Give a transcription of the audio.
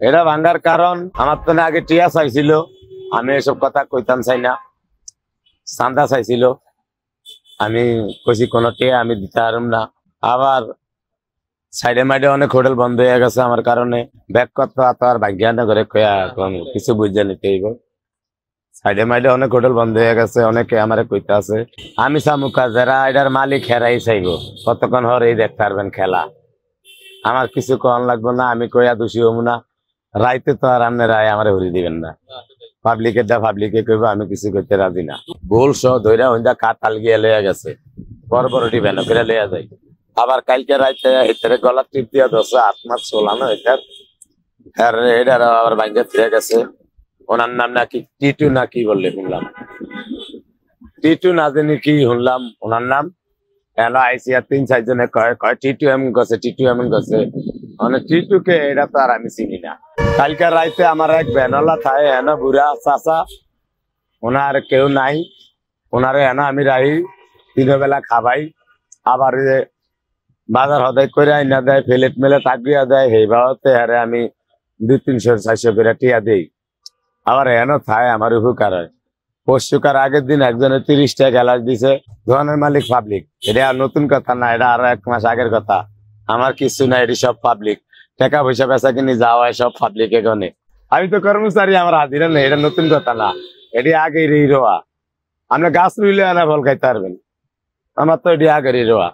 এটা ভাঙ্গার কারণ আমার তো আগে টিয়া চাইছিল, আমি এসব কথা কইতাম চাই না। চান্দা চাইছিল, আমি কইছি কোনো টিয়া আমি দিতে পারব না। আবার সাইডে মাইডে অনেক হোটেল বন্ধ হয়ে গেছে আমার কারণে। ব্যাগ করতে তো আর ভাগ্যা না করে কয়া কিছু বুঝে নিতে হইব। সাইডে মাইডে অনেক হোটেল বন্ধ হয়ে গেছে, অনেকে আমারে কইতে আছে। আমি চামুকা যারা এটার মালিক হেরাই চাইব, কতক্ষণ হরেই দেখতে পারবেন খেলা। আমার কিছু কন লাগবে না, আমি কইয়া দোষী হবো না। রাইতে তো আর আপনারা আমার হরি দিবেন না। পাবলিকের দা পাবলিকে কইব, আমি কিছু করতে রাজি না। গোল সহ ধৈরা হইন্দা কাতাল গিয়ে লইয়া গেছে, বড় বড় ডিবেন ফিরে লইয়া যায়। আবার কালকে রাইতে এটারে গলা টিপ দিয়া দশে আত্মার চলানো এটার এটার আবার বাইন্দা ফিরে গেছে। ওনার নাম নাকি টিটু না কি বললে শুনলাম, টিটু না জানি কি শুনলাম ওনার নাম। এলো আইসি আর 3-4 জনে কয় কয় টিটু এমন গেছে, টিটু এমন গেছে। মানে টিটুকে এটা তো আর আমি চিনি না। কালকে রাইতে আমার এক বেনলা থাকে এনো বুড়া চাচা, ওনার কেউ নাই। ওনারে এনো আমি রাহি, দিনের বেলা খাবাই। আবার বাজার হদাই করে আইনা দেয়, প্লেট মেলে তাকিয়া দেয়, সেইভাবে আরে আমি 200-300-400 করে টিয়া দিই। আবার এনো থায় আমার উপকার হয়। পরশুকার আগের দিন একজনের 30 টাকা গ্যালাস দিছে, দোকানের মালিক পাবলিক। এটা আর নতুন কথা না, এটা আরো 1 মাস আগের কথা। আমার কিছু না, এটি সব পাবলিক। টাকা পয়সা বেচা কিনি যাওয়া সব পাবলিক। এখানে আমি তো কর্মচারী, আমার হাজিরা নেই, এটা নতুন কথা না। এটি আগেই রোয়া। আপনি গাছ রুইলে আনা ফল খাইতে পারবেন, আমার তো এটি আগেরই রোয়া।